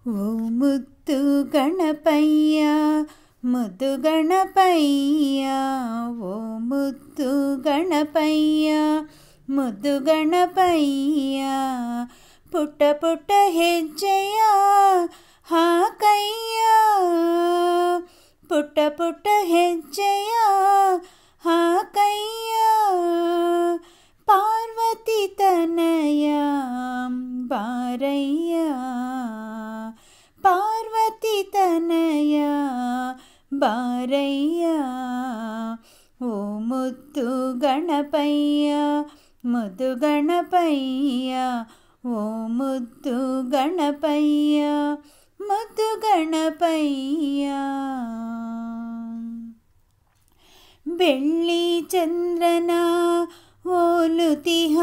ಓ ಮುದ್ದು ಗಣಪಯ್ಯ ಮುದ್ದು ಗಣಪಯ್ಯ, ಓ ಮುದ್ದು ಗಣಪಯ್ಯ ಮುದ್ದು ಗಣಪಯ್ಯ, ಪುಟ್ಟ ಪುಟ್ಟ ಹೆಜ್ಜೆಯ ಹಾಕಯ್ಯ, ಪುಟ್ಟ ಪುಟ್ಟ ಹೆಜ್ಜೆಯ ಹಾಕಯ್ಯ, ಪಾರ್ವತಿ ತನಯ ಬಾರಯ್ಯ, ಪಾರ್ವತಿ ತನಯ ಬಾರಯ್ಯ, ಓ ಮುದ್ದು ಗಣಪಯ್ಯ ಮುದ್ದು ಗಣಪಯ್ಯ, ಓ ಮುದ್ದು ಗಣಪಯ್ಯ ಮುದ್ದು ಗಣಪಯ್ಯ. ಬೆಳ್ಳಿ ಚಂದ್ರನ ಹೋಲುತಿಹ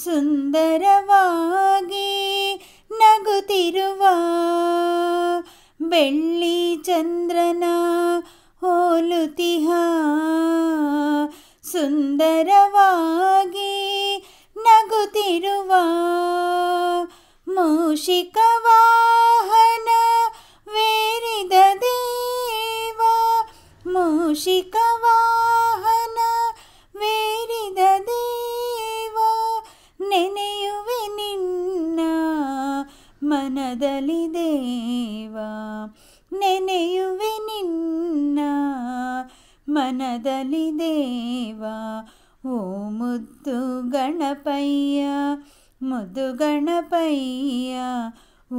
ಸುಂದರವಾಗಿ ನಗುತ್ತಿರುವ, ಬೆಳ್ಳಿ ಚಂದ್ರನ ಹೋಲುತಿಹ ಸುಂದರವಾಗಿ ನಗುತ್ತಿರುವ, ಮೂಷಿಕ ವಾಹನ ವೇರಿದ ದೇವ, ಮೂಷಿಕ ವಾಹನ ವೇರಿದ ದೇವ, ನೆನೆಯುವೆ ನಿನ್ನ ಮನದಲ್ಲಿ ದೇವ, ನೆನೆಯುವೆ ನಿನ್ನ ಮನದಲ್ಲಿ ದೇವ, ಓ ಮುದ್ದು ಗಣಪಯ್ಯ ಮುದ್ದು ಗಣಪಯ್ಯ,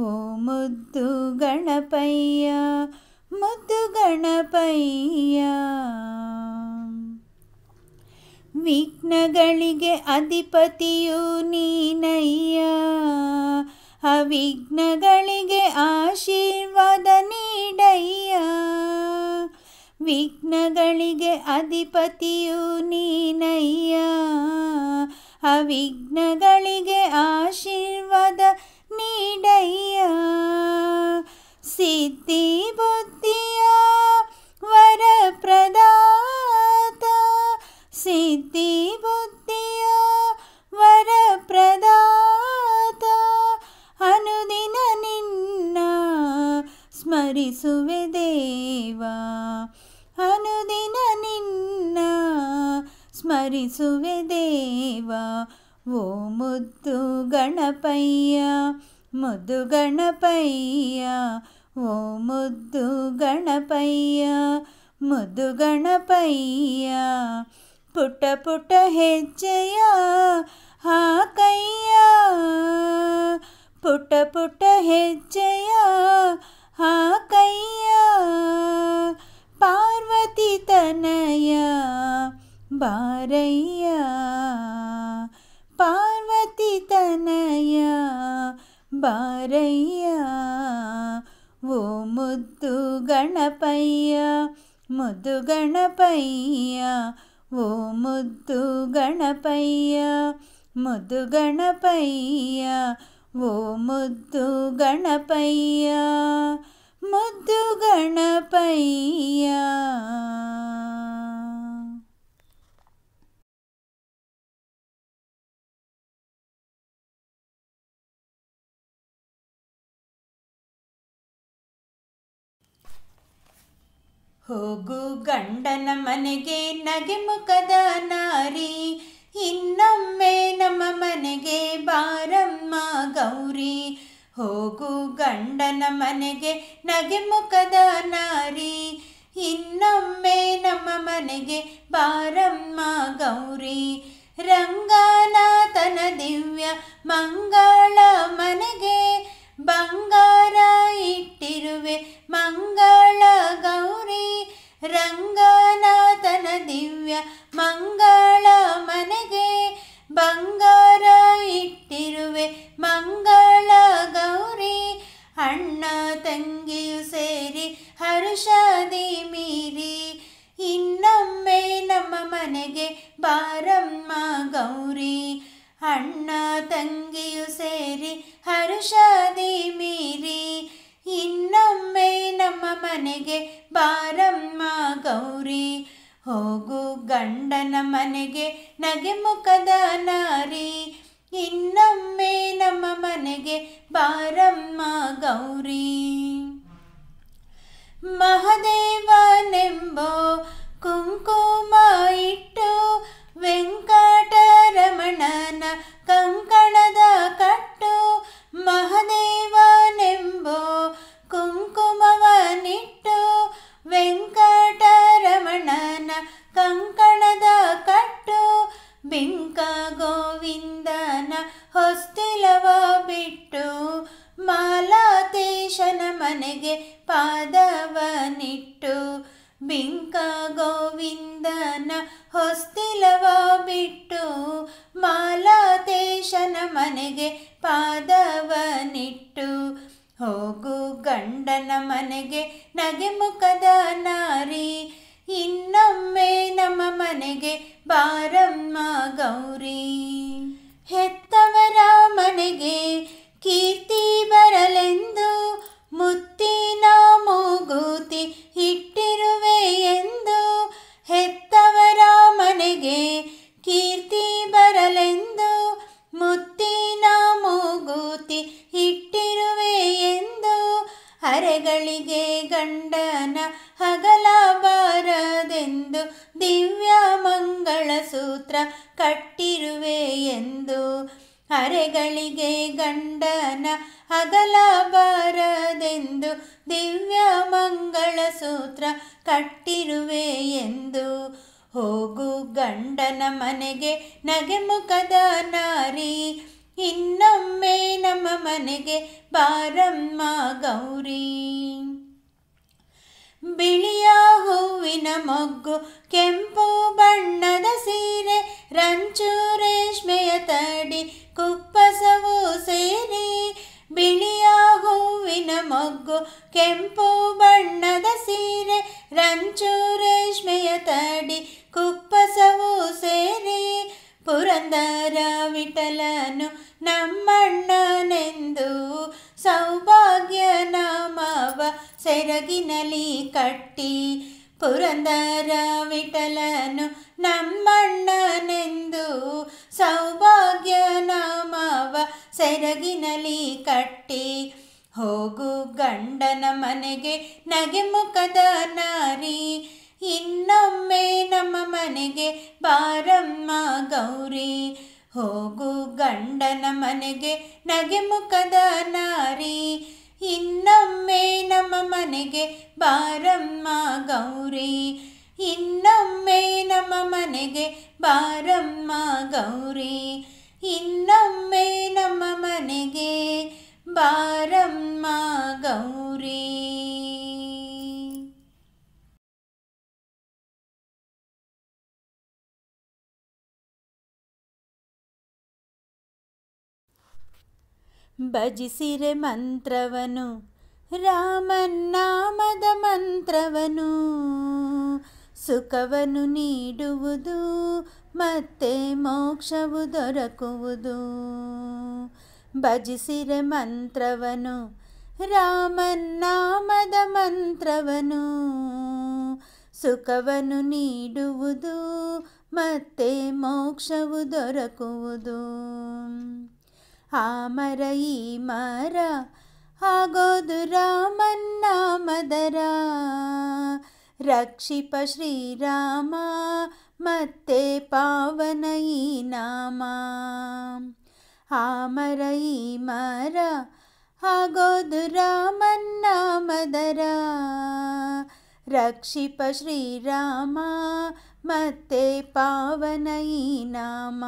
ಓ ಮುದ್ದು ಗಣಪಯ್ಯ ಮುದ್ದು ಗಣಪಯ್ಯ. ವಿಘ್ನಗಳಿಗೆ ಅಧಿಪತಿಯು ನೀನಯ್ಯ, ಅವಿಘ್ನಗಳಿಗೆ ಆಶೀರ್ವಾದ ನೀಡಯ್ಯ, ವಿಘ್ನಗಳಿಗೆ ಅಧಿಪತಿಯು ನೀನಯ್ಯ, ಅವಿಘ್ನಗಳಿಗೆ ಆಶೀರ್ವಾದ ನೀಡಯ್ಯ, ಸಿದ್ಧಿ ಬುದ್ಧಿಯ ವರಪ್ರದಾತ, ಸಿದ್ಧಿ ಬುದ್ಧಿಯ ವರಪ್ರದಾತ, ಅನುದಿನ ನಿನ್ನ ಸ್ಮರಿಸುವೆ ದೇವ, ಅನುದಿನ ನಿನ್ನ ಸ್ಮರಿಸುವೆ ದೇವ, ಓ ಮುದ್ದು ಗಣಪಯ್ಯ ಮುದ್ದು ಗಣಪಯ್ಯ, ಓ ಮುದ್ದು ಗಣಪಯ್ಯ ಮುದ್ದು ಗಣಪಯ್ಯ, ಪುಟ್ಟ ಪುಟ್ಟ ಹೆಜ್ಜೆಯ ಹಾಕಯ್ಯ, ಪುಟ್ಟ ಪುಟ್ಟ ಹೆಜ್ಜೆಯ ಹಾಕಯ್ಯ, ಪಾರ್ವತಿ ತನಯ ಬಾರಯ್ಯ, ಪಾರ್ವತಿ ತನಯ ಬಾರಯ್ಯ, ಓ ಮುದ್ದು ಗಣಪಯ್ಯ ಮುದ್ದು ಗಣಪಯ್ಯ, ಓ ಮುದ್ದು ಗಣಪಯ್ಯ ಮುದ್ದು ಗಣಪಯ್ಯ, ಓ ಮುದ್ದು ಗಣಪಯ್ಯ ಮುದ್ದು ಗಣಪಯ್ಯ. ಹೋಗು ಗಂಡನ ಮನೆಗೆ ನಗೆ ಮುಖದ ನಾರಿ, ಇನ್ನೊಮ್ಮೆ ನಮ್ಮ ಮನೆಗೆ ಬಾರಮ್ಮ ಗೌರಿ, ಹೋಗು ಗಂಡನ ಮನೆಗೆ ನಗೆ ಮುಖದ ನಾರಿ, ಇನ್ನೊಮ್ಮೆ ನಮ್ಮ ಮನೆಗೆ ಬಾರಮ್ಮ ಗೌರಿ, ರಂಗನಾಥನ ದಿವ್ಯ ಮಂಗಳ ಮನೆಗೆ ಬಂಗಾರ ಇಟ್ಟಿರುವೆ ಮಂಗಳ ಗೌರಿ, ರಂಗನಾಥನ ದಿವ್ಯ ಮಂಗಳ ಮನೆಗೆ ಬಂಗಾರ ಇಟ್ಟಿರುವೆ ಮಂಗಳ ಗೌರಿ, ಅಣ್ಣ ತಂಗಿಯು ಸೇರಿ ಹರುಷಾದಿ ಮೀರಿ, ಇನ್ನೊಮ್ಮೆ ನಮ್ಮ ಮನೆಗೆ ಬಾರಮ್ಮ ಗೌರಿ, ಅಣ್ಣ ತಂಗಿಯು ಸೇರಿ ಹರುಷಾದಿ ಮೀರಿ, ಇನ್ನೊಮ್ಮೆ ನಮ್ಮ ಮನೆಗೆ ಬಾರಮ್ಮ ಗೌರಿ, ಹೋಗು ಗಂಡನ ಮನೆಗೆ ನಗೆ ಮುಖದ ನಾರಿ, ಇನ್ನೊಮ್ಮೆ ನಮ್ಮ ಮನೆಗೆ ಬಾರಮ್ಮ ಗೌರಿ. ಮಹದೇವನೆಂಬೋ ಕುಂಕುಮ ಇಟ್ಟು ವೆಂಕಟರಮಣನ ಕಂಕಣದ ಕಟ್ಟು. ಮಹದೇವನೆಂಬೋ ಕುಂಕುಮವನಿಟ್ಟು ವೆಂಕಟರಮಣನ ಕಂಕಣದ ಕಟ್ಟು. ಬಿಂಕ ಗೋವಿಂದನ ಹೊಸ್ತಿಲವ ಬಿಟ್ಟು ಮಾಲಾತೇಶನ ಮನೆಗೆ ಪಾದವನಿಟ್ಟು. ಬಿಂಕ ಗೋವಿಂದನ ಹೊಸ್ತಿಲವ ಬಿಟ್ಟು ಮಾಲಾತೇಶನ ಮನೆಗೆ ಪಾದವನಿಟ್ಟು. ಹೋಗು ಗಂಡನ ಮನೆಗೆ ನಗೆ ಮುಖದ ನಾರಿ, ಇನ್ನೊಮ್ಮೆ ನಮ್ಮ ಮನೆಗೆ ಬಾರಮ್ಮ ಗೌರಿ. ಹೆತ್ತವರ ಮನೆಗೆ ಕೀರ್ತಿ ಬರಲೆಂದು ಮುತ್ತಿನ ಮೂಗುತಿ ಇಟ್ಟಿರುವೆ ಎಂದು. ಹೆತ್ತವರ ಮನೆಗೆ ಕೀರ್ತಿ ಬರಲೆಂದು ಮುತ್ತಿನ ಮೂಗುತಿ ಇಟ್ಟಿರುವೆ ಎಂದು. ಅರೆಗಳಿಗೆ ಗಂಡನ ಹಗಲ ಬಾರದೆಂದು ದಿವ್ಯ ಮಂಗಳ ಸೂತ್ರ ಕಟ್ಟಿರುವೆ ಎಂದು. ಅರೆಗಳಿಗೆ ಗಂಡನ ಹಗಲ ಬಾರದೆಂದು ದಿವ್ಯ ಮಂಗಳ ಸೂತ್ರ ಕಟ್ಟಿರುವೆ ಎಂದು. ಹೋಗು ಗಂಡನ ಮನೆಗೆ ನಗೆ ಮುಖದ ನಾರಿ, ಇನ್ನೊಮ್ಮೆ ನಮ್ಮ ಮನೆಗೆ ಬಾರಮ್ಮ ಗೌರಿ. ಬಿಳಿಯ ಹೂವಿನ ಮೊಗ್ಗು ಕೆಂಪು ಬಣ್ಣದ ಸೀರೆ, ರಂಚು ರೇಷ್ಮೆಯ ತಡಿ ಕುಪ್ಪಸವು ಸೇರಿ. ಬಿಳಿಯ ಹೂವಿನ ಮೊಗ್ಗು ಕೆಂಪು ಬಣ್ಣದ ಸೀರೆ, ರಂಚು ರೇಷ್ಮೆಯ ತಡಿ ಕುಪ್ಪಸವು ಸೇರಿ. ಪುರಂದರ ವಿಠಲನು ನಮ್ಮಣ್ಣನೆಂದು ಸೌಭಾಗ್ಯ ನಾಮವ ಸೆರಗಿನಲಿ ಕಟ್ಟಿ. ಪುರಂದರ ವಿಠಲನು ನಮ್ಮಣ್ಣನೆಂದು ಸೌಭಾಗ್ಯ ನಾಮವ ಸೆರಗಿನಲಿ ಕಟ್ಟಿ. ಹೋಗು ಗಂಡನ ಮನೆಗೆ ನಗೆ ಮುಖದ ನಾರಿ, ಇನ್ನೊಮ್ಮೆ ನಮ್ಮ ಮನೆಗೆ ಬಾರಮ್ಮ ಗೌರಿ. ಹೋಗು ಗಂಡನ ಮನೆಗೆ ನಗೆ ಮುಖದ ನಾರಿ, ಇನ್ನೊಮ್ಮೆ ನಮ್ಮ ಮನೆಗೆ ಬಾರಮ್ಮ ಗೌರಿ. ಇನ್ನೊಮ್ಮೆ ನಮ್ಮ ಮನೆಗೆ ಬಾರಮ್ಮ ಗೌರಿ. ಇನ್ನೊಮ್ಮೆ ನಮ್ಮ ಮನೆಗೆ ಬಾರಮ್ಮ ಗೌರಿ. ಭಜಿಸಿರೆ ಮಂತ್ರವನು ರಾಮನಾಮದ ಮಂತ್ರವನು, ಸುಖವನ್ನು ನೀಡುವುದು ಮತ್ತೆ ಮೋಕ್ಷವು ದೊರಕುವುದು. ಭಜಿಸಿರೆ ಮಂತ್ರವನು ರಾಮನಾಮದ ಮಂತ್ರವನು, ಸುಖವನ್ನು ನೀಡುವುದು ಮತ್ತೆ ಮೋಕ್ಷವು ದೊರಕುವುದು. ಆ ಮರ ಈ ಮರ ಆಗೋದು ರಾಮನಾಮದರ, ರಕ್ಷಿಪ ಶ್ರೀರಾಮ ಮತ್ತೆ ಪಾವನ ಈ ನಾಮ. ಆ ಮರ ಈ ಮರ ಆಗೋದು ರಾಮನಾಮದರ, ರಕ್ಷಿಪ ಶ್ರೀರಾಮ ಮತ್ತೆ ಪಾವನ ಈ ನಾಮ.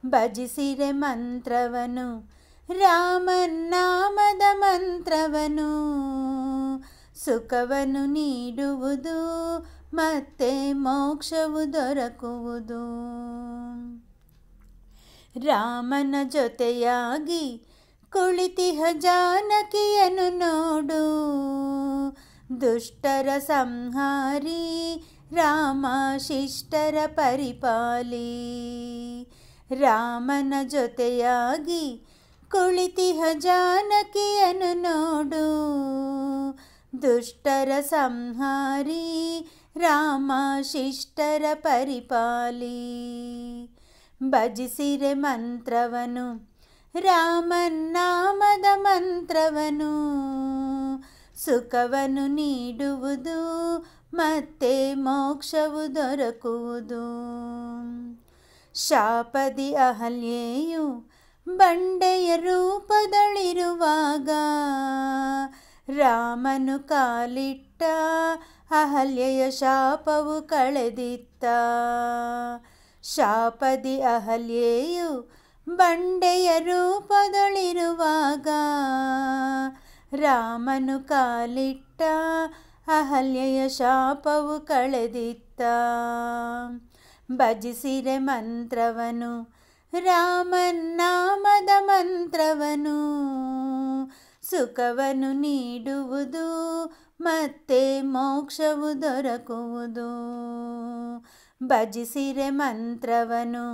ಭಜಿಸಿರೆ ಮಂತ್ರವನು ರಾಮನಾಮದ ಮಂತ್ರವನು, ಸುಖವನ್ನು ನೀಡುವುದು ಮತ್ತೆ ಮೋಕ್ಷವು ದೊರಕುವುದು. ರಾಮನ ಜೊತೆಯಾಗಿ ಕುಳಿತಿಹ ಜಾನಕಿಯನ್ನು ನೋಡು, ದುಷ್ಟರ ಸಂಹಾರಿ ರಾಮ ಶಿಷ್ಟರ ಪರಿಪಾಲಿ. ರಾಮನ ಜೊತೆಯಾಗಿ ಕುಳಿತಿಹ ಜಾನಕಿಯನ್ನು ನೋಡು, ದುಷ್ಟರ ಸಂಹಾರಿ ರಾಮ ಶಿಷ್ಟರ ಪರಿಪಾಲಿ. ಭಜಿಸಿರೆ ಮಂತ್ರವನು ರಾಮನಾಮದ ಮಂತ್ರವನು ಸುಖವನ್ನು ನೀಡುವುದು ಮತ್ತೆ ಮೋಕ್ಷವು ದೊರಕುವುದು. ಶಾಪದಿ ಅಹಲ್ಯೆಯು ಬಂಡೆಯ ರೂಪದಲ್ಲಿರುವಾಗ ರಾಮನು ಕಾಲಿಟ್ಟ ಅಹಲ್ಯೆಯ ಶಾಪವು ಕಳೆದಿತ್ತ. ಶಾಪದಿ ಅಹಲ್ಯೆಯು ಬಂಡೆಯ ರೂಪದಲ್ಲಿರುವಾಗ ರಾಮನು ಕಾಲಿಟ್ಟ ಅಹಲ್ಯೆಯ ಶಾಪವು ಕಳೆದಿತ್ತ. ಭಜಿಸಿರೆ ಮಂತ್ರವನು ರಾಮನಾಮದ ಮಂತ್ರವನು ಸುಖವನ್ನು ನೀಡುವುದು ಮತ್ತೆ ಮೋಕ್ಷವು ದೊರಕುವುದು. ಭಜಿಸಿರೆ ಮಂತ್ರವನು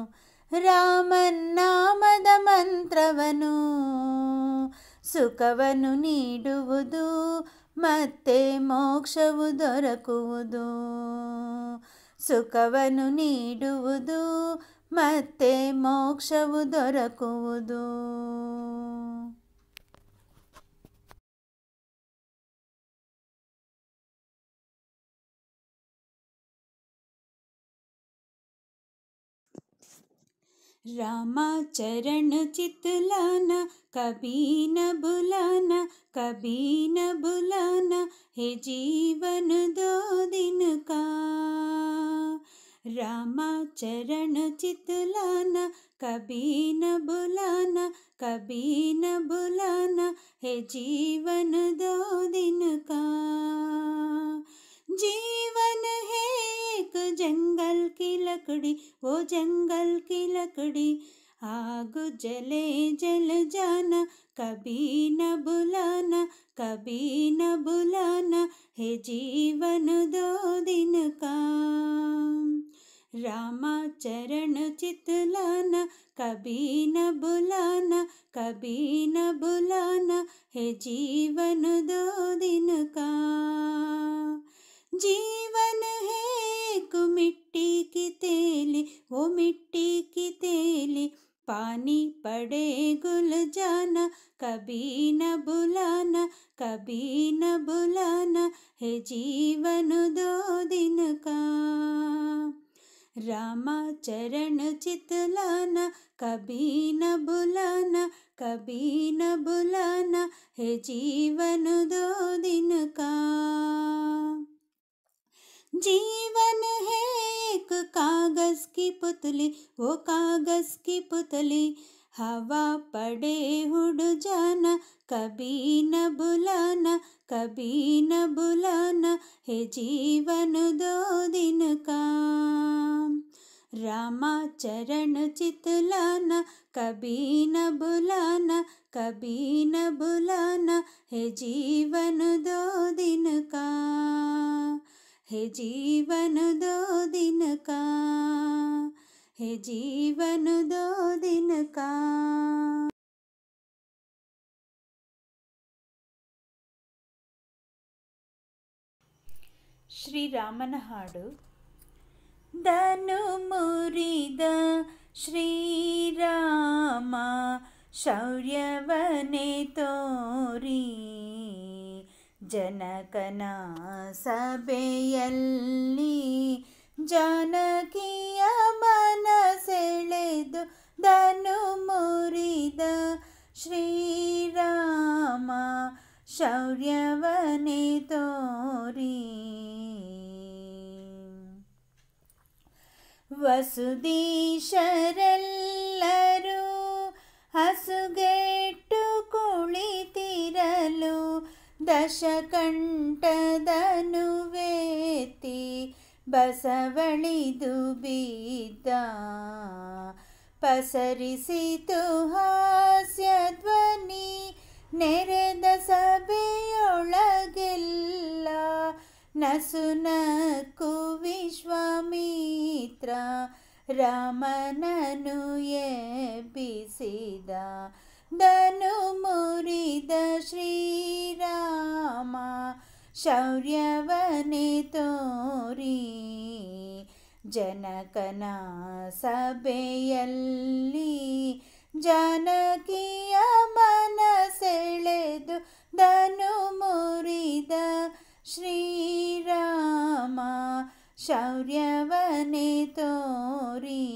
ರಾಮನಾಮದ ಮಂತ್ರವನು ಸುಖವನ್ನು ನೀಡುವುದು ಮತ್ತೆ ಮೋಕ್ಷವು ದೊರಕುವುದು. ಸುಖವನ್ನು ನೀಡುವುದು ಮತ್ತೆ ಮೋಕ್ಷವು ದೊರಕುವುದು. रामा चरण चितलाना कभी न भुलाना, कभी न भुलाना है जीवन 2 दिन का. रामा चरण चितलाना कभी न भुलाना, कभी न भुलाना है जीवन 2 दिन का. जीवन है एक जंगल की लकड़ी, वो जंगल की लकड़ी आग जले जल जाना, कभी न भुलाना, कभी न भुलाना है जीवन 2 दिन का. रामा चरण चितलाना कभी न भुलाना, कभी न भुलाना है जीवन 2 दिन का. जीवन है एक मिट्टी की तेली, वो मिट्टी की तेली पानी पड़े घुल जाना, कभी न भुलाना, कभी न भुलाना है जीवन 2 दिन का. रामा चरण चितलाना कभी न भुलाना, कभी न भुलाना है जीवन 2 दिन का. जीवन है एक कागज की पुतली, वो कागज की पुतली हवा पड़े उड़ जाना, कभी न भुलाना, कभी न भुलाना है जीवन 2 दिन का. रामा चरण चितलाना कभी न भुलाना, कभी न भुलाना है जीवन 2 दिन का. है जीवन 2 दिन का, है जीवन 2 दिन का. ಶ್ರೀರಾಮನ ಹಾಡು. ಧನು ಮುರಿದ ಶ್ರೀರಾಮ ಶೌರ್ಯವನೆ ತೋರಿ ಜನಕನ ಸಭೆಯಲ್ಲಿ ಜಾನಕಿಯ ಮನಸೆಳೆದು. ಧನು ಮುರಿದ ಶ್ರೀರಾಮ ಶೌರ್ಯವನೆ ತೋರಿ ವಸುದೀಶರೆಲ್ಲರೂ ಹಸುಗೆಟ್ಟು ಕುಳಿತಿರಲು ದಶಕಂಠದನುವೇತಿ ಬಸವಳಿದು ಬಿದ್ದ. ಪಸರಿಸಿತು ಹಾಸ್ಯಧ್ವನಿ ನೆರೆದ ಸಭೆಯೊಳಗೆಲ್ಲ. ನಸುನಕ್ಕು ವಿಶ್ವಾಮಿತ್ರ ರಾಮನನು ಎಬ್ಬಿಸಿದ. ಧನು ಮುರಿದ ಶ್ರೀರಾಮ ಶೌರ್ಯವನೆ ತೋರಿ ಜನಕನ ಸಭೆಯಲ್ಲಿ ಜಾನಕಿಯ ಮನ ಸೆಳೆದು ಧನು ಮುರಿದ ಶ್ರೀರಾಮ ಶೌರ್ಯವನೆ ತೋರಿ.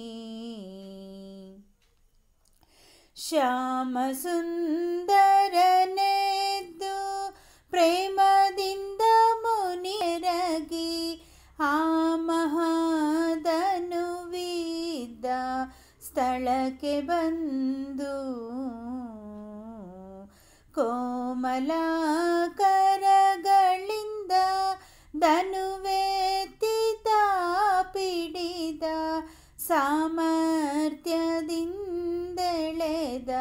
ಶ್ಯಾಮ ಸುಂದರನೆದ್ದು ಪ್ರೇಮದಿಂದ ಮುನಿಯರಗಿ ಆ ಮಹಾಧನುವಿದ್ದ ಸ್ಥಳಕ್ಕೆ ಬಂದು ಕೋಮಲ ಕರಗಳಿಂದ ಧನುವೆತ್ತಿತ ಪಿಡಿದ ಸಾಮರ್ಥ್ಯದಿಂದೆಳೆದ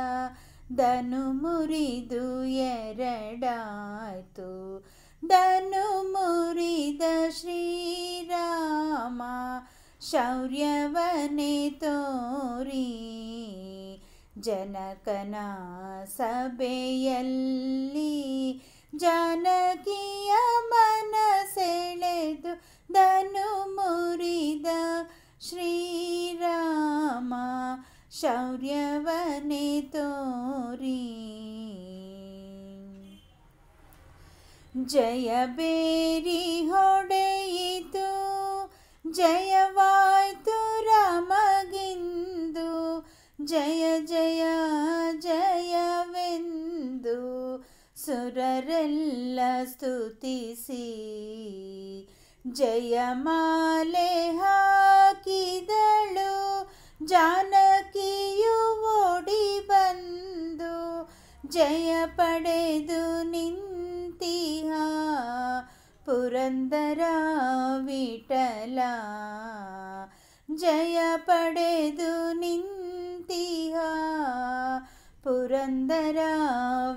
ಧನು ಮುರಿದು ಎರಡಾಯ್ತು. ಧನು ಮುರಿದ ಶ್ರೀರಾಮ ಶೌರ್ಯವನೆ ತೋರಿ. ಜನಕನ ಸಭೆಯಲ್ಲಿ ಜಾನಕಿಯ ಮನ ಸೆಳೆದು ಧನು ಮುರಿದ ಶ್ರೀರಾಮ ಶೌರ್ಯವನೆ ತೋರಿ. ಜಯಬೇರಿ ಹೊಡೆಯಿತು ಜಯವಾಯ್ತು ರಾಮಗಿಂದು. ಜಯ ಜಯ ಜಯವೆಂದು ಸುರರೆಲ್ಲ ಸ್ತುತಿಸಿ ಜಯಮಾಲೆ ಹಾಕಿದಳು. ಜಾನಕಿಯು ಓಡಿ ಬಂದು ಜಯ ಪಡೆದು ನಿಂತಿಹ ಪುರಂದರ ವಿಠಲ. ಜಯ ಪಡೆದು ನಿಂತಿಹ ಪುರಂದರ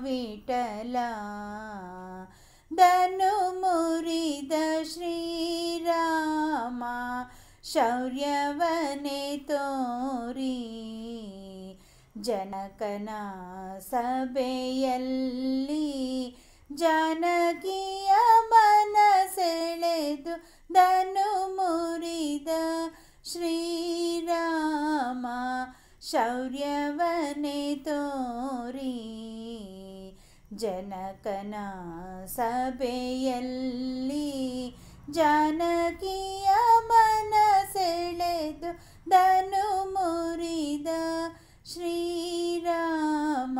ವಿಠಲ. ಧನು ಮುರಿದ ಶ್ರೀರಾಮ ಶೌರ್ಯವನೆ ತೋರಿ. ಜನಕನ ಸಭೆಯಲ್ಲಿ ಜಾನಕಿಯ ಮನ ಸೆಳೆದು ಧನು ಮುರಿದ ಶ್ರೀರಾಮ ಶೌರ್ಯವನೆ ತೋರಿ. ಜನಕನ ಸಭೆಯಲ್ಲಿ ಜಾನಕಿಯ ಮನ ಸೆಳೆದು ಧನು ಮುರಿದ ಶ್ರೀರಾಮ.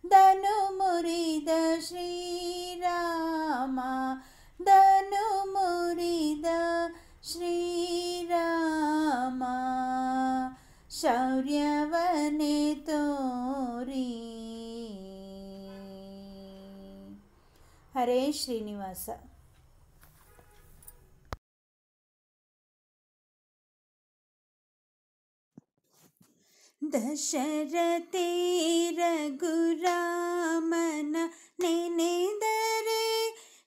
ಧನು ಮುರಿದ ಶ್ರೀರಾಮ. ಧನು ಮುರಿದ ಶ್ರೀರಾಮ ಶೌರ್ಯವನೆ ತೋರಿ. ಹರೇ ಶ್ರೀನಿವಾಸ. ದಶರಥಿ ರಘುರಾಮನ ನೆನೆದರೆ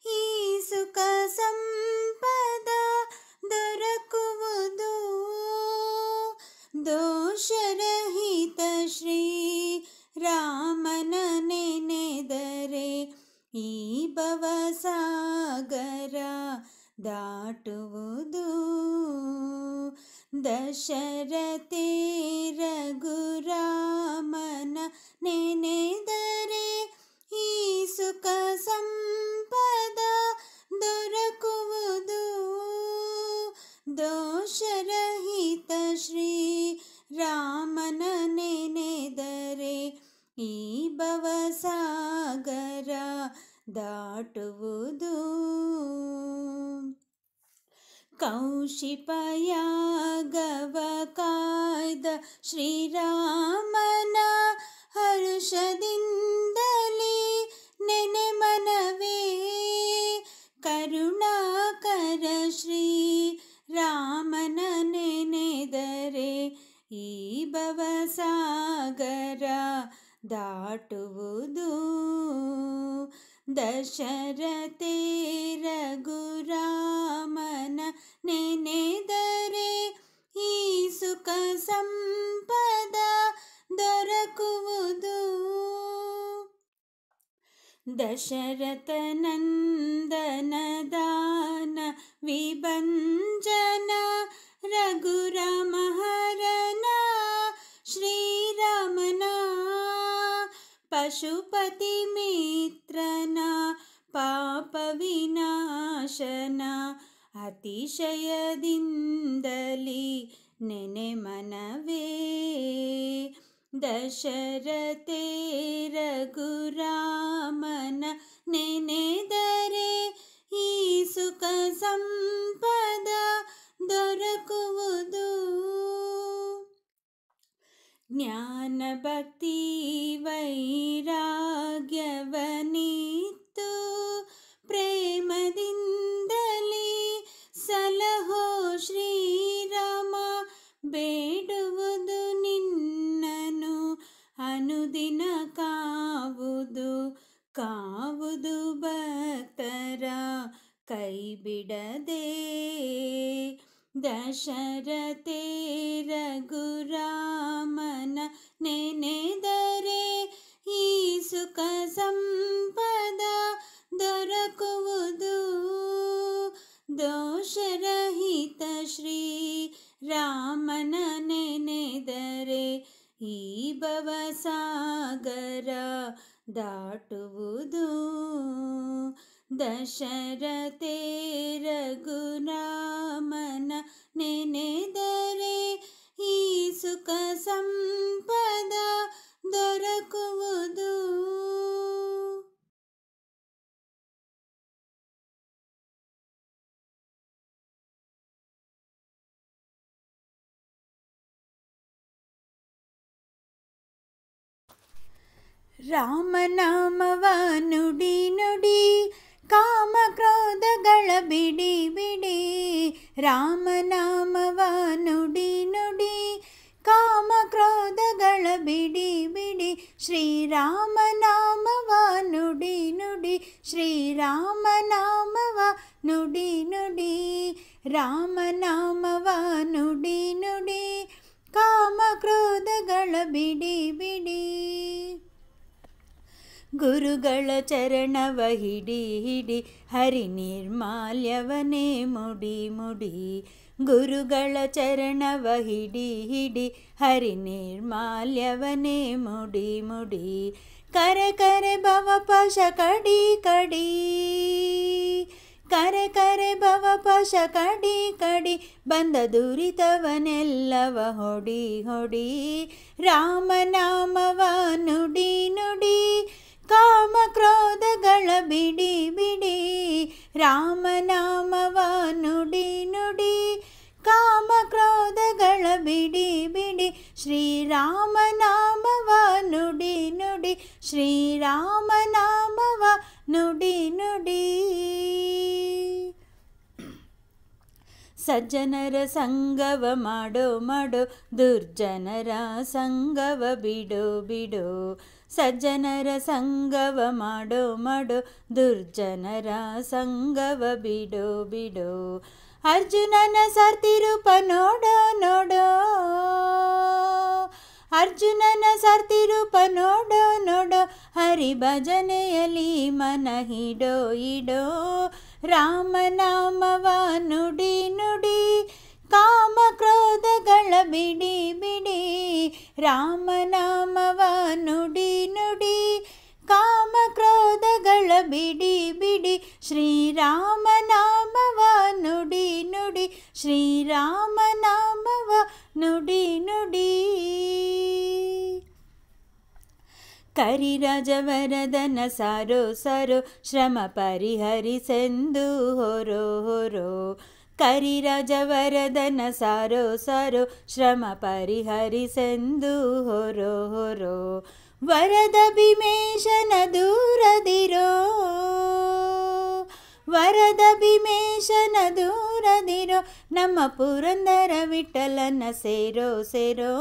ಈ ಸುಖ ಸಂಪದ ದೊರಕುವುದು. ದೋಷರಹಿತ ಶ್ರೀ ರಾಮನ ನೆನೆದರೆ ಈ ಭವಸಾಗರ ದಾಟುವುದು. ದಶರಥಿ ರಘುರಾಮನ ನೆನೆದರೆ ಈ ಸುಖ ಸಂಪದ ದೊರಕುವುದು. ದೋಷರಹಿತ ಶ್ರೀ ರಾಮನ ನೆನೆದರೆ ಈ ಭವಸಾಗರ ದಾಟುವುದು. ಕೌಶಿಕಯಾಗವ ಕಾಯ್ದ ಶ್ರೀರಾಮನ ಹರುಷದಿಂದಲೇ ನೆನೆ ಮನವೇ. ಕರುಣಾಕರ ಶ್ರೀ ರಾಮನ ನೆನೆದರೆ ಈ ಭವಸಾಗರ ದಾಟುವುದು. ದಶರಥಿ ರಘುರಾಮನ ನೆನೆದರೆ ಈ ಸುಖ ಸಂಪದ ದೊರಕುವುದು. ದಶರಥ ನಂದನ ದಾನ ವಿಭಂಜನ ಪಶುಪತಿ ಮಿತ್ರನ ಪಾಪ ವಿನಾಶನ ಅತಿಶಯದಿಂದಲಿ ನೆನೆ ಮನವೇ ದಶರಥೇ ರಘುರಾಮನ ನೆನೆದರೆ ಈ ಸುಖ ಸಂಪದ ದೊರಕುವುದು. ಜ್ಞಾನ ಭಕ್ತಿ ವೈರಾಗ್ಯವನಿತ್ತು ಪ್ರೇಮದಿಂದಲೇ ಸಲಹೋ ಶ್ರೀರಾಮ, ಬೇಡುವುದು ನಿನ್ನನು ಅನುದಿನ ಕಾವುದು ಕಾವುದು ಭಕ್ತರ ಕೈ ಬಿಡದೆ. ದಶರಥೇ ರಘುರಾಮನ ನೆನೆದರೆ ಈ ಸುಖ ಸಂಪದ ದೊರಕುವುದು. ದೋಷರಹಿತ ಶ್ರೀ ರಾಮನ ನೆನೆದರೆ ಈ ಭವಸಾಗರ ದಾಟುವುದು. ದಶರಥೇ ರಘುರಾಮನ ನೆನೆದರೆ ಈ ಸುಖ ಸಂಪದ ದೊರಕುವುದು. ರಾಮನಾಮವ ನುಡಿ ನುಡಿ ಕಾಮ ಕ್ರೋಧಗಳ ಬಿಡಿ ಬಿಡಿ. ರಾಮನಾಮವ ನುಡಿ ನುಡಿ ಕಾಮ ಕ್ರೋಧಗಳ ಬಿಡಿ ಬಿಡಿ. ಶ್ರೀರಾಮನಾಮವ ನುಡಿ ನುಡಿ ಶ್ರೀರಾಮನಾಮವ ನುಡಿ ನುಡಿ. ರಾಮನಾಮವ ನುಡಿ ನುಡಿ ಕಾಮ ಕ್ರೋಧಗಳ ಬಿಡಿ ಬಿಡಿ. ಗುರುಗಳ ಚರಣವ ಹಿಡಿ ಹಿಡಿ ಹರಿ ನಿರ್ಮಾಲ್ಯವನೇ ಮುಡಿ ಮುಡಿ. ಗುರುಗಳ ಚರಣವ ಹಿಡಿ ಹಿಡಿ ಹರಿ ನಿರ್ಮಾಲ್ಯವನೇ ಮುಡಿ ಮುಡಿ. ಕರೆ ಕರೆ ಭವ ಪಾಶ ಕಡಿ ಕಡಿ ಕರೆ ಕರೆ ಭವ ಪಾಶ ಕಡಿ ಕಡಿ. ಬಂದ ದುರಿತವನೆಲ್ಲವ ಹೊಡಿ ಹೊಡಿ. ರಾಮನಾಮವ ನುಡಿ ನುಡಿ ಕಾಮ ಕ್ರೋಧಗಳ ಬಿಡಿ ಬಿಡಿ. ರಾಮನಾಮವ ನುಡಿ ನುಡಿ ಕಾಮ ಕ್ರೋಧಗಳ ಬಿಡಿ ಬಿಡಿ. ಶ್ರೀರಾಮನಾಮವ ನುಡಿ ನುಡಿ ಶ್ರೀರಾಮನಾಮವ ನುಡಿ ನುಡಿ. ಸಜ್ಜನರ ಸಂಗವ ಮಾಡೋ ಮಾಡೋ ದುರ್ಜನರ ಸಂಗವ ಬಿಡೋ ಬಿಡೋ. ಸಜ್ಜನರ ಸಂಗವ ಮಾಡೋ ಮಾಡೋ ದುರ್ಜನರ ಸಂಗವ ಬಿಡೋ ಬಿಡೋ. ಅರ್ಜುನನ ಸರ್ತಿರೂಪ ನೋಡೋ ನೋಡೋ ಅರ್ಜುನನ ಸರ್ತಿರೂಪ ನೋಡೋ ನೋಡೋ. ಹರಿ ಭಜನೆಯಲ್ಲಿ ಮನ ಹಿಡೋ ಇಡೋ. ರಾಮನಾಮವ ನುಡಿ ನುಡಿ ಕಾಮ ಕ್ರೋಧಗಳ ಬಿಡಿ ಬಿಡಿ. ರಾಮನಾಮವ ನುಡಿ ನುಡಿ ಕಾಮ ಕ್ರೋಧಗಳ ಬಿಡಿ ಬಿಡಿ. ಶ್ರೀರಾಮನಾಮವ ನುಡಿ ನುಡಿ ಶ್ರೀರಾಮನಾಮವ ನುಡಿ ನುಡಿ. ಕರಿರಾಜವರದನ ಸಾರೋ ಸಾರೋ ಶ್ರಮ ಪರಿಹರಿಸೆಂದು ಹೊರೋ ಹೊರೋ. ಕರಿರಾಜವರದನ ಸಾರೋ ಸಾರೋ ಶ್ರಮ ಪರಿಹರಿಸೆಂದು ಹೊರೋ ಹೊರೋ. ವರದ ಭೀಮೇಶನ ದೂರದಿರೋ ವರದ ಭೀಮೇಶನ ದೂರದಿರೋ. ನಮ್ಮ ಪುರಂದರ ವಿಠಲನ ಸೇರೋ ಸೇರೋ.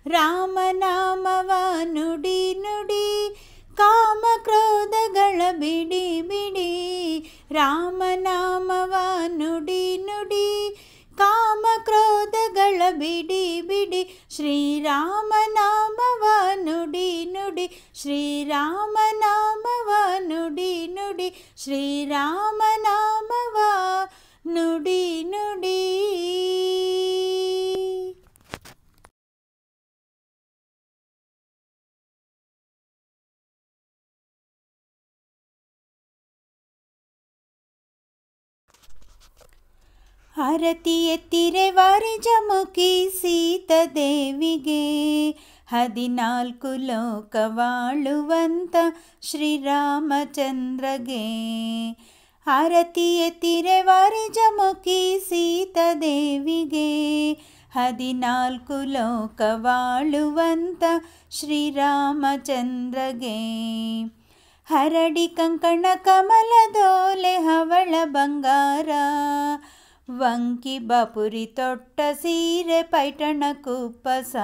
ರಾಮನಾಮವ ನುಡಿ ನುಡಿ ಕಾಮ ಕ್ರೋಧಗಳ ಬಿಡಿ ಬಿಡಿ. ರಾಮನಾಮವ ನುಡಿ ನುಡಿ ಕಾಮ ಕ್ರೋಧಗಳ ಬಿಡಿ ಬಿಡಿ. ಶ್ರೀರಾಮನಾಮವ ನುಡಿ ನುಡಿ ಶ್ರೀರಾಮನಾಮವ ನುಡಿ ನುಡಿ ಶ್ರೀರಾಮನಾಮವ ನುಡಿ ನುಡಿ. ಆರತಿ ಎತ್ತಿರೆ ವಾರಿಜಮುಖಿ ಸೀತಾದೇವಿಗೆ 14 ಲೋಕವಾಳುವಂತ ಶ್ರೀರಾಮಚಂದ್ರಗೆ. ಆರತಿ ಎತ್ತಿರೆ ವಾರಿಜಮುಖಿ ಸೀತಾದೇವಿಗೆ 14 ಲೋಕವಾಳುವಂತ ಶ್ರೀರಾಮಚಂದ್ರಗೆ. ಹರಡಿ ಕಂಕಣ ಕಮಲದೋಲೆ ಹವಳ ಬಂಗಾರ ವಂಕಿ ಬಾಪುರಿ ತೊಟ್ಟ ಸೀರೆ ಪೈಠಣ ಕುಪ್ಪಸ.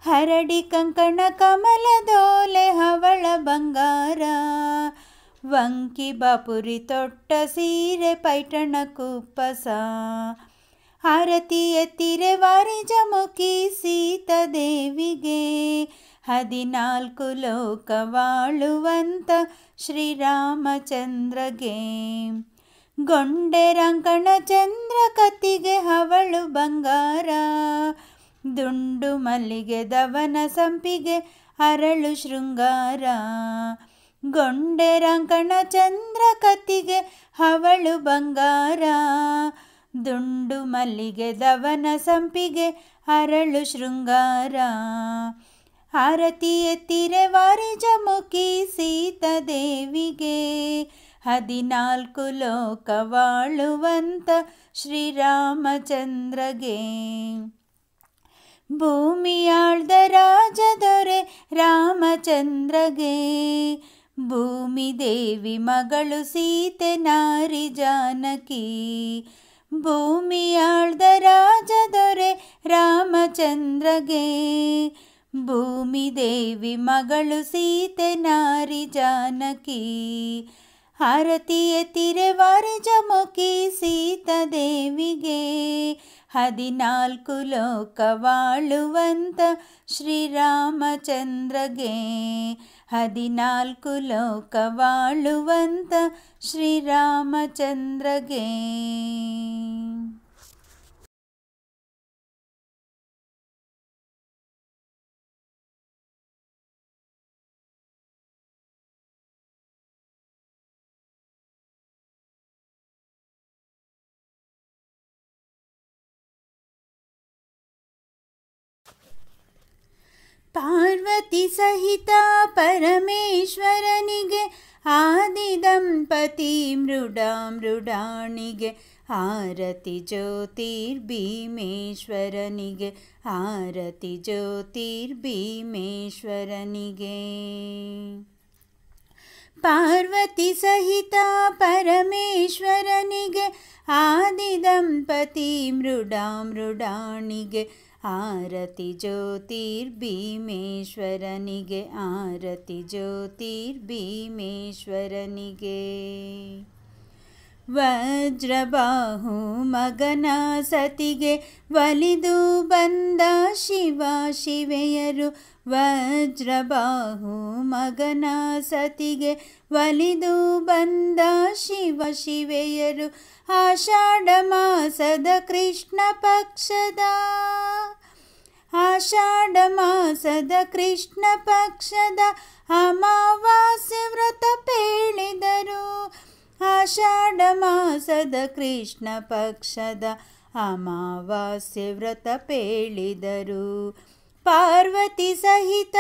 ಹರಡಿ ಕಂಕಣ ಕಮಲದೋಲೆ ಹವಳ ಬಂಗಾರ ವಂಕಿ ಬಾಪುರಿ ತೊಟ್ಟ ಸೀರೆ ಪೈಠಣ ಕುಪ್ಪಸ. ಆರತಿ ಎತ್ತಿರೆ ವಾರಿಜಮುಖಿ ಸೀತಾದೇವಿಗೆ 14 ಲೋಕವಾಳುವಂತ ಶ್ರೀರಾಮಚಂದ್ರಗೆ. ಗೊಂಡೆ ರಂಕಣ ಚಂದ್ರ ಕತ್ತಿಗೆ ಹವಳು ಬಂಗಾರ ದುಂಡು ಮಲ್ಲಿಗೆ ದವನ ಸಂಪಿಗೆ ಅರಳು ಶೃಂಗಾರ. ಗೊಂಡೆ ರಂಕಣ ಚಂದ್ರ ಕತ್ತಿಗೆ ಹವಳು ಬಂಗಾರ ದುಂಡು ಮಲ್ಲಿಗೆ ದವನ ಸಂಪಿಗೆ ಅರಳು ಶೃಂಗಾರ. ಆರತಿ ಎತ್ತಿರೆ ವಾರಿಜಮುಖಿ ಸೀತಾದೇವಿಗೆ 14 ಲೋಕವಾಳುವಂತ ಶ್ರೀರಾಮಚಂದ್ರಗೆ. ಭೂಮಿಯಾಳ್ದ ರಾಜದೊರೆ ರಾಮಚಂದ್ರಗೆ ಭೂಮಿ ದೇವಿ ಮಗಳು ಸೀತೆ ನಾರಿ ಜಾನಕಿ. ಭೂಮಿಯಾಳ್ದ ರಾಜದೊರೆ ರಾಮಚಂದ್ರಗೆ ಭೂಮಿ ದೇವಿ ಮಗಳು ಸೀತೆ ನಾರಿ ಜಾನಕಿ. ಆರತಿ ಎತ್ತಿರೆ ವಾರಿಜಮುಖಿ ಸೀತಾದೇವಿಗೆ 14 ಲೋಕವಾಳುವಂತ ಶ್ರೀರಾಮಚಂದ್ರಗೆ. 14 ಲೋಕವಾಳುವಂತ ಶ್ರೀರಾಮಚಂದ್ರಗೆ. ಪಾರ್ವತಿ ಸಹಿತ ಪರಮೇಶ್ವರನಿಗೆ ಆದಿ ದಂಪತಿ ಮೃಡಾಮೃಡಾಣಿಗೆ ಆರತಿ ಜ್ಯೋತಿರ್ಭೀಮೇಶ್ವರನಿಗೆ ಆರತಿ ಜ್ಯೋತಿರ್ಭೀಮೇಶ್ವರನಿಗೆ. ಪಾರ್ವತಿ ಸಹಿತ ಪರಮೇಶ್ವರನಿಗೆ ಆದಿ ದಂಪತಿ ಮೃಡಾಮೃಡಾಣಿಗೆ ಆರತಿ ಜ್ಯೋತಿರ್ಭೀಮೇಶ್ವರನಿಗೆ ಆರತಿ ಜ್ಯೋತಿರ್ಭೀಮೇಶ್ವರನಿಗೆ. ವಜ್ರಬಾಹು ಮಗನ ಸತಿಗೆ ಒಲಿದು ಬಂದ ಶಿವ ಶಿವೆಯರು ವಜ್ರಬಾಹು ಮಗನ ಸತಿಗೆ ಒಲಿದು ಬಂದ ಶಿವ ಶಿವೆಯರು. ಆಷಾಢ ಮಾಸದ ಕೃಷ್ಣ ಪಕ್ಷದ ಆಷಾಢ ಮಾಸದ ಕೃಷ್ಣ ಪಕ್ಷದ ಅಮಾವಾಸ್ಯೆ ವ್ರತ ಪೇಳಿದರು. ಆಷಾಢ ಮಾಸದ ಕೃಷ್ಣ ಪಕ್ಷದ ಅಮಾವಾಸ್ಯೆ ವ್ರತ ಪೇಳಿದರು. ಪಾರ್ವತಿ ಸಹಿತ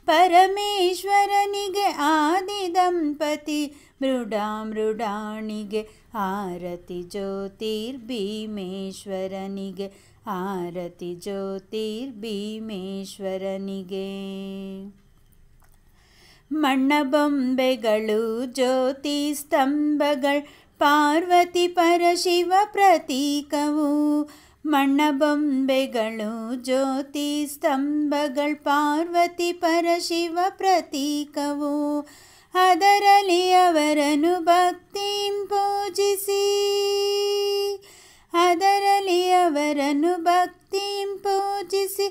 ಪರಮೇಶ್ವರನಿಗೆ ಆದಿ ದಂಪತಿ ಮೃಡಾಮೃಡಾಣಿಗೆ ಆರತಿ ಜ್ಯೋತಿರ್ಭೀಮೇಶ್ವರನಿಗೆ ಆರತಿ ಜ್ಯೋತಿರ್ಭೀಮೇಶ್ವರನಿಗೆ. ಮಣ್ಣಬೊಂಬೆಗಳು ಜ್ಯೋತಿ ಸ್ತಂಭಗಳು ಪಾರ್ವತಿ ಪರಶಿವ ಪ್ರತೀಕವು. ಮಣ್ಣಬೊಂಬೆಗಳು ಜ್ಯೋತಿ ಸ್ತಂಭಗಳು ಪಾರ್ವತಿ ಪರಶಿವ ಪ್ರತೀಕವು. ಅದರಲ್ಲಿ ಅವರನ್ನು ಭಕ್ತಿಂ ಪೂಜಿಸಿ ಅದರಲ್ಲಿ ಅವರನ್ನು ಭಕ್ತಿಂ ಪೂಜಿಸಿ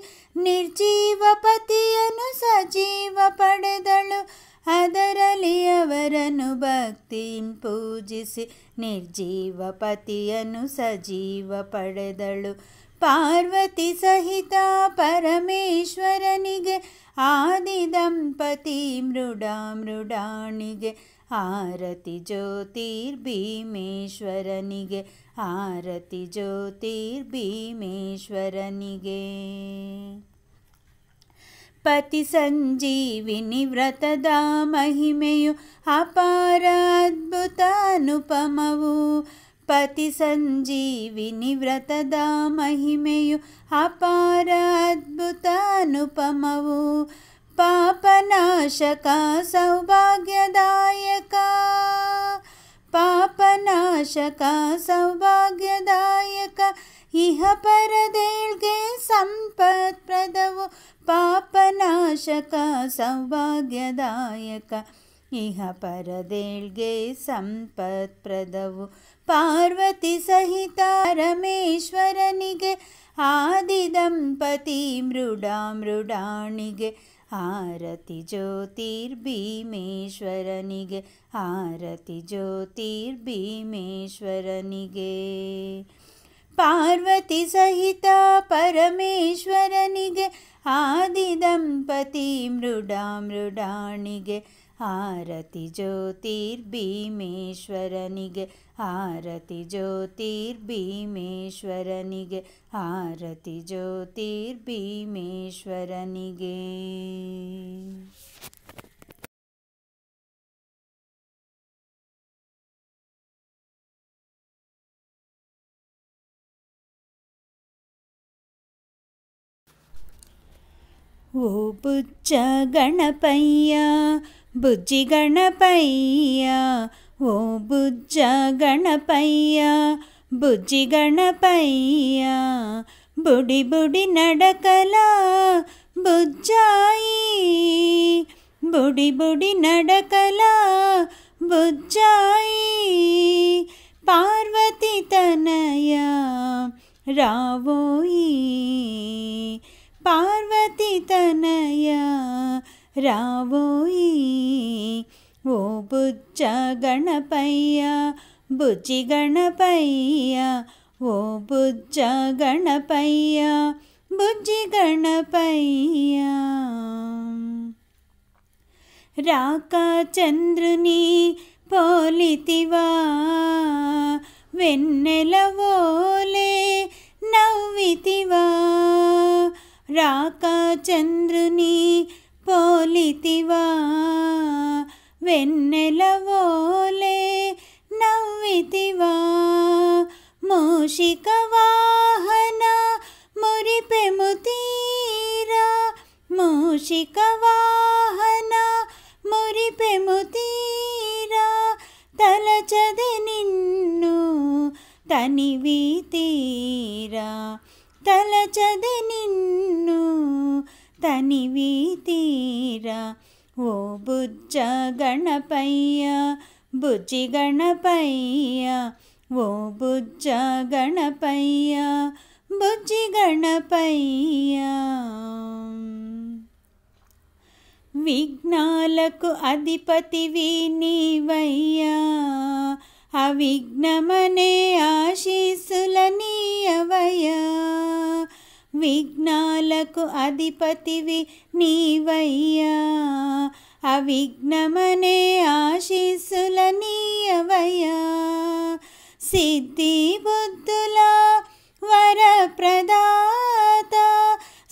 ನಿರ್ಜೀವ ಪತಿಯನ್ನು ಸಜೀವ ಪಡೆದಳು. ಅದರಲ್ಲಿ ಅವರನ್ನು ಭಕ್ತಿಂ ಪೂಜಿಸಿ ನಿರ್ಜೀವ ಪತಿಯನ್ನು ಸಜೀವ ಪಡೆದಳು. ಪಾರ್ವತಿ ಸಹಿತ ಪರಮೇಶ್ವರನಿಗೆ ಆದಿ ದಂಪತಿ ಮೃಡಾಮೃಡಾಣಿಗೆ ಆರತಿ ಜ್ಯೋತಿರ್ಭೀಮೇಶ್ವರನಿಗೆ ಆರತಿ ಜ್ಯೋತಿರ್ಭೀಮೇಶ್ವರನಿಗೆ. ಪತಿ ಸಂಜೀವಿನಿ ವ್ರತದ ಮಹಿಮೆಯು ಅಪಾರ ಅದ್ಭುತ ಅನುಪಮವು. ಪತಿ ಸಂಜೀವಿನಿ ವ್ರತದ ಮಹಿಮೆಯು ಅಪಾರ ಅದ್ಭುತ ಅನುಪಮವು. ಪಾಪನಾಶಕ ಸೌಭಾಗ್ಯದಾಯಕ, ಪಾಪನಾಶಕ ಸೌಭಾಗ್ಯದಾಯಕ, ಇಹ ಪರದೇಳ್ಗೆ ಸಂಪತ್ಪ್ರದವು. ಪಾಪನಾಶಕ ಸೌಭಾಗ್ಯದಾಯಕ, ಇಹ ಪರದೇಳ್ಗೆ ಸಂಪತ್ಪ್ರದವು. ಪಾರ್ವತಿ ಸಹಿತ ಪರಮೇಶ್ವರನಿಗೆ ಆದಿ ದಂಪತಿ ಮೃಡಾಮೃಡಾಣಿಗೆ. ಆರತಿ ಜ್ಯೋತಿರ್ಭೀಮೇಶ್ವರನಿಗೆ, ಆರತಿ ಜ್ಯೋತಿರ್ಭೀಮೇಶ್ವರನಿಗೆ. ಪಾರ್ವತಿ ಸಹಿತ ಪರಮೇಶ್ವರನಿಗೆ ಆದಿ ದಂಪತಿ ಮೃಡಾಮೃಡಾಣಿಗೆ. ಆರತಿ ಜ್ಯೋತಿರ್ಭೀಮೇಶ್ವರನಿಗೆ, ಆರತಿ ಜ್ಯೋತಿರ್ಭೀಮೇಶ್ವರನಿಗೆ, ಆರತಿ ಜ್ಯೋತಿರ್ಭೀಮೇಶ್ವರನಿಗೆ. ಓ ಬುಜ್ಜ ಗಣಪಯ್ಯ, ಬುಜ್ಜಿ ಗಣಪಯ್ಯ, ಓ ಬುಜ್ಜ ಗಣಪಯ್ಯ, ಬುಜ್ಜಿ ಗಣಪಯ್ಯ. ಬುಡಿ ಬುಡಿ ನಡಕಲ ಬುಜ್ಜಾಯಿ, ಬುಡಿ ಬುಡಿ ನಡಕಲ ಬುಜ್ಜಾಯಿ. ಪಾರ್ವತಿ ತನಯ ರಾವೋಯಿ, ಪಾರ್ವತಿ ತನಯ ರಾವೋಯಿ. ಓ ಬುಜ್ಜ ಗಣಪಯ್ಯ, ಬುಜ್ಜಿ ಗಣಪಯ್ಯ, ಓ ಬುಜ್ಜ ಗಣಪಯ್ಯ, ಬುಜ್ಜಿ ಗಣಪಯ್ಯ. ರಾಕ ಚಂದ್ರುನಿ ಪೋಲಿತಿವಾ, వెన్నెలవోలే నవ్వితివా. రాక చంద్రుని పోలితివా, వెన్నెలవోలే నవ్వితివా. మూషిక వాహన మురిపెము తీరా, మూషిక వాహన మురిపెము తీరా. తలచది నిన్ను తనివి తీరా, తలచది నిన్ను తనివి తీరా. ఓ బుజ్జ గణపయ్య, బుజ్జి గణపయ్య, ఓ బుజ్జ గణపయ్య, బుజ్జి గణపయ్య. విఘ్నాలకు అధిపతివి నీవయ్యా, అవిఘ్నమనే ఆశీస్సులనీయవయ్యా. విఘ్నాలకు అధిపతివి నీవయ్యా, అవిఘ్నమనే ఆశీస్సులనీయవయ్యా. సిద్ధి బుద్ధుల వరప్రదాత,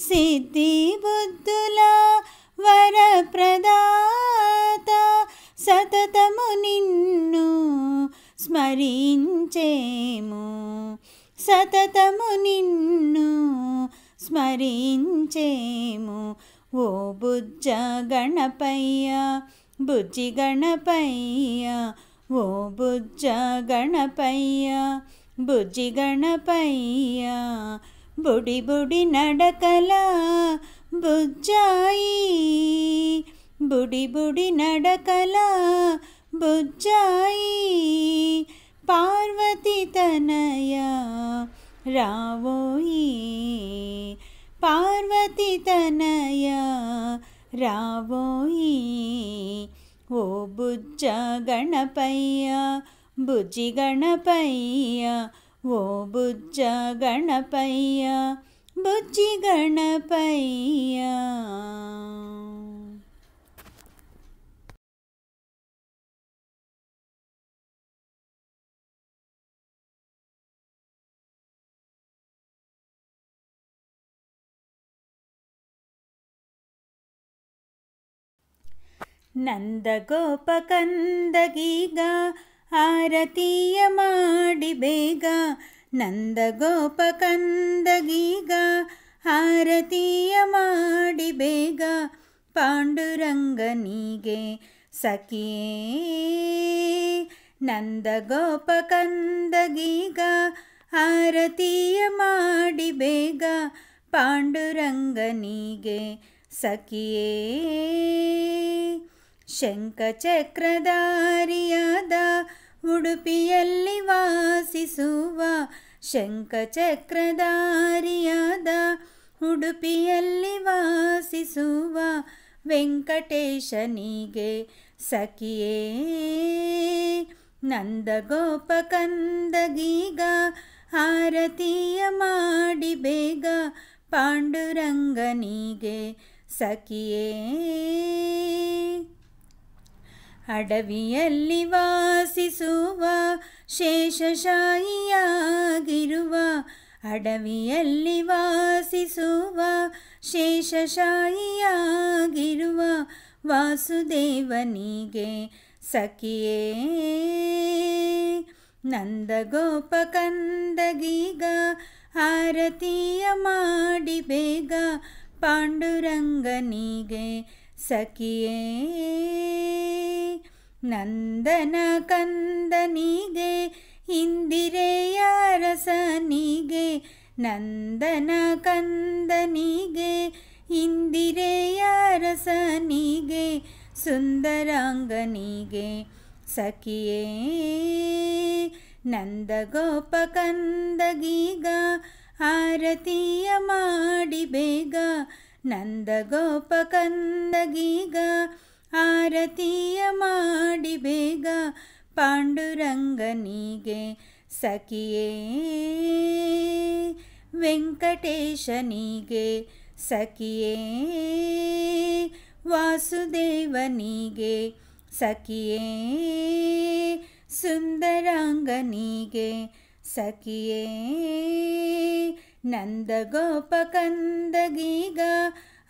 సిద్ధి బుద్ధుల వరప్రదాత. సతతము నిన్ను స్మరించేము, సతతము నిన్ను స్మరించేము. ఓ బుజ్జ గణపయ్య, బుజ్జి గణపయ్య, ఓ బుజ్జ గణపయ్య, బుజ్జి గణపయ్య. బుడి బుడి నడకల బుజ్జాయి, బుడి బుడి నడకల బుజ్జాయి. పార్వతి తనయ రావోయి, పార్వతి తనయ రావోయి. ఓ బుజ్జ గణపయ్య, బుజ్జి గణపయ్య, ఓ బుజ్జ గణపయ్య, బుజ్జి గణపయ్య. ನಂದಗೋಪ ಕಂದಗೀಗ ಆರತಿಯ ಮಾಡಿ ಬೇಗ, ನಂದಗೋಪ ಕಂದಗೀಗ ಆರತಿಯ ಮಾಡಿ ಬೇಗ, ಪಾಂಡುರಂಗನಿಗೆ ಸಖಿಯೇ. ನಂದಗೋಪ ಕಂದಗೀಗ ಆರತಿಯ ಮಾಡಿ ಬೇಗ, ಪಾಂಡುರಂಗನಿಗೆ ಸಖಿಯೇ. ಶಂಖಚಕ್ರಧಾರಿಯಾದ ಉಡುಪಿಯಲ್ಲಿ ವಾಸಿಸುವ, ಶಂಖಚಕ್ರಧಾರಿಯಾದ ಉಡುಪಿಯಲ್ಲಿ ವಾಸಿಸುವ ವೆಂಕಟೇಶನಿಗೆ ಸಖಿಯೇ. ನಂದಗೋಪ ಕಂದಗೀಗ ಆರತಿಯ ಮಾಡಿ ಬೇಗ, ಪಾಂಡುರಂಗನಿಗೆ ಸಖಿಯೇ. ಅಡವಿಯಲ್ಲಿ ವಾಸಿಸುವ ಶೇಷಶಾಹಿಯಾಗಿರುವ, ಅಡವಿಯಲ್ಲಿ ವಾಸಿಸುವ ಶೇಷಶಾಹಿಯಾಗಿರುವ ವಾಸುದೇವನಿಗೆ ಸಖಿಯೇ. ನಂದಗೋಪ ಕಂದಗೀಗ ಆರತಿಯ ಮಾಡಿ ಬೇಗ, ಪಾಂಡುರಂಗನಿಗೆ ಸಖಿಯೇ. ನಂದನ ಕಂದನಿಗೆ ಇಂದಿರೆಯ ಅರಸನಿಗೆ, ನಂದನ ಕಂದನಿಗೆ ಇಂದಿರೆಯ ಅರಸನಿಗೆ ಸುಂದರಾಂಗನಿಗೆ ಸಖಿಯೇ. ನಂದಗೋಪ ಕಂದಗೀಗ ಆರತಿಯ ಮಾಡಿ ಬೇಗ, ನಂದಗೋಪ ಕಂದಗೀಗ ಆರತಿಯ ಮಾಡಿ ಬೇಗ, ಪಾಂಡುರಂಗನಿಗೆ ಸಖಿಯೇ. ವೆಂಕಟೇಶನಿಗೆ ಸಖಿಯೇ, ವಾಸುದೇವನಿಗೆ ಸಖಿಯೇ, ಸುಂದರಾಂಗನಿಗೆ ಸಖಿಯೇ. ನಂದಗೋಪ ಕಂದಗೀಗ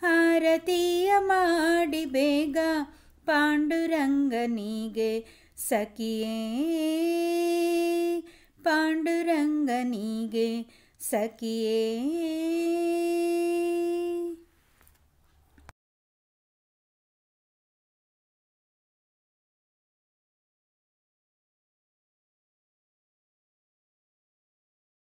ಆರತಿಯ ಮಾಡಿ ಬೇಗ, ಪಾಂಡುರಂಗನಿಗೆ ಸಖಿಯೇ. ಪಾಂಡುರಂಗನಿಗೆ ಸಖಿಯೇ.